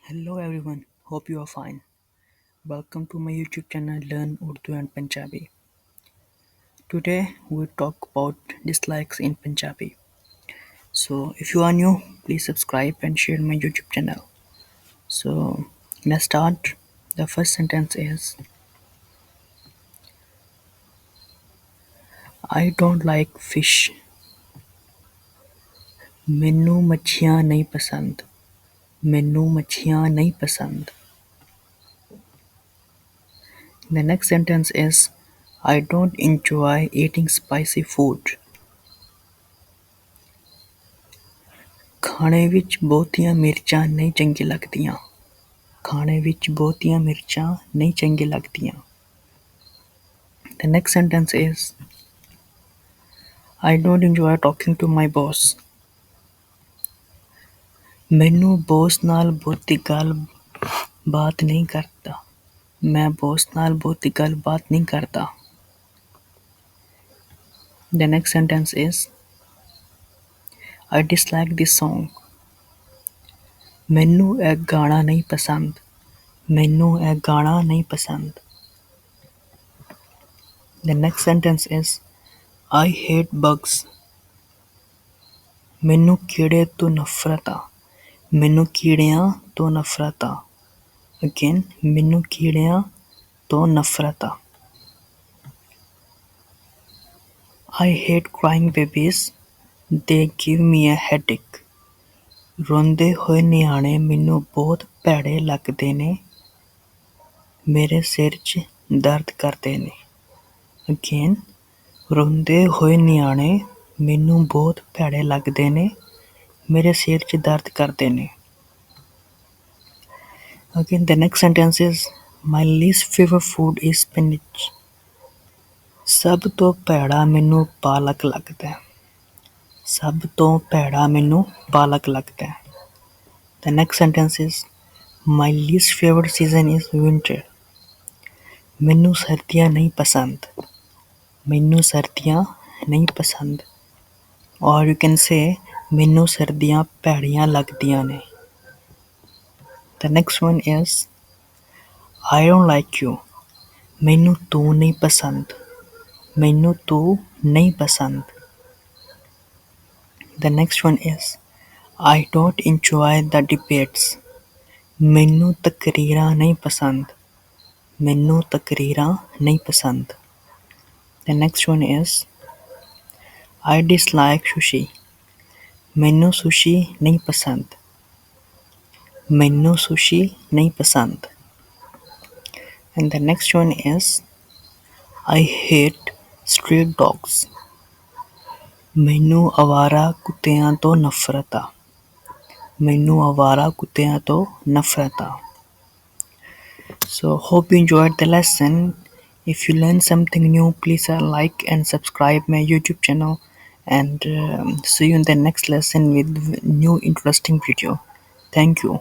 Hello everyone, hope you are fine. Welcome to my YouTube channel Learn Urdu and Punjabi. Today we talk about dislikes in Punjabi. So if you are new, please subscribe and share my YouTube channel. So let's start. The first sentence is I don't like fish. ਮੈਨੂੰ ਮੱਛੀਆਂ ਨਹੀਂ ਪਸੰਦ. ਮੈਨੂੰ ਮੱਛੀਆਂ ਨਹੀਂ ਪਸੰਦ. The next sentence is I don't enjoy eating spicy food. ਖਾਣੇ ਵਿੱਚ ਬਹੁਤੀਆਂ ਮਿਰਚਾਂ ਨਹੀਂ ਚੰਗੀ ਲੱਗਦੀਆਂ. ਖਾਣੇ ਵਿੱਚ ਬਹੁਤੀਆਂ ਮਿਰਚਾਂ ਨਹੀਂ ਚੰਗੀ ਲੱਗਦੀਆਂ. The next sentence is I don't enjoy talking to my boss. ਮੈਨੂੰ ਬੌਸ ਨਾਲ ਬਹੁਤੀ ਗੱਲ ਬਾਤ ਨਹੀਂ ਕਰਦਾ. ਮੈਂ ਬੌਸ ਨਾਲ ਬਹੁਤੀ ਗੱਲ ਬਾਤ ਨਹੀਂ ਕਰਦਾ. The next sentence is I dislike this song. ਮੈਨੂੰ ਇਹ ਗਾਣਾ ਨਹੀਂ ਪਸੰਦ. ਮੈਨੂੰ ਇਹ ਗਾਣਾ ਨਹੀਂ ਪਸੰਦ. The next sentence is I hate bugs. ਮੈਨੂੰ ਕੀੜੇ ਤੋਂ ਨਫ਼ਰਤ ਆ. ਮੈਨੂੰ ਕੀੜਿਆਂ ਤੋਂ ਨਫ਼ਰਤ ਆ. Again, ਮੈਨੂੰ ਕੀੜਿਆਂ ਤੋਂ ਨਫ਼ਰਤ ਆ. I hate crying babies. They give me a headache. ਰੋਂਦੇ ਹੋਏ ਨਿਆਣੇ ਮੈਨੂੰ ਬਹੁਤ ਭੈੜੇ ਲੱਗਦੇ ਨੇ. ਮੇਰੇ ਸਿਰ 'ਚ ਦਰਦ ਕਰਦੇ ਨੇ. Again, ਰੋਂਦੇ ਹੋਏ ਨਿਆਣੇ ਮੈਨੂੰ ਬਹੁਤ ਭੈੜੇ ਲੱਗਦੇ ਨੇ. ਮੇਰੇ ਸਿਰ 'ਚ ਦਰਦ ਕਰਦੇ ਨੇ. Again, the next sentence is my least favorite food is spinach. ਸਭ ਤੋਂ ਭੈੜਾ ਮੈਨੂੰ ਪਾਲਕ ਲੱਗਦਾ. ਸਭ ਤੋਂ ਭੈੜਾ ਮੈਨੂੰ ਪਾਲਕ ਲੱਗਦਾ. The next sentence is my least favorite season is winter. ਮੈਨੂੰ ਸਰਦੀਆਂ ਨਹੀਂ ਪਸੰਦ. ਮੈਨੂੰ ਸਰਦੀਆਂ ਨਹੀਂ ਪਸੰਦ. Or you can say ਮੈਨੂੰ ਸਰਦੀਆਂ ਭੈੜੀਆਂ ਲੱਗਦੀਆਂ ਨੇ. The next one is I don't like you. ਮੈਨੂੰ ਤੂੰ ਨਹੀਂ ਪਸੰਦ. ਮੈਨੂੰ ਤੂੰ ਨਹੀਂ ਪਸੰਦ. The next one is I don't enjoy the debates. ਮੈਨੂੰ ਤਕਰੀਰਾਂ ਨਹੀਂ ਪਸੰਦ. ਮੈਨੂੰ ਤਕਰੀਰਾਂ ਨਹੀਂ ਪਸੰਦ. The next one is I dislike sushi. ਮੈਨੂੰ sushi ਨਹੀਂ ਪਸੰਦ. ਮੈਨੂੰ sushi ਨਹੀਂ ਪਸੰਦ. And the next one is I hate street dogs. ਮੈਨੂੰ ਅਵਾਰਾ ਕੁੱਤਿਆਂ ਤੋਂ ਨਫ਼ਰਤ ਆ. ਮੈਨੂੰ ਅਵਾਰਾ ਕੁੱਤਿਆਂ ਤੋਂ ਨਫ਼ਰਤ ਆ. So hope you enjoyed the lesson. If you learned something new, please like and subscribe my YouTube channel and see you in the next lesson with new interesting video. Thank you.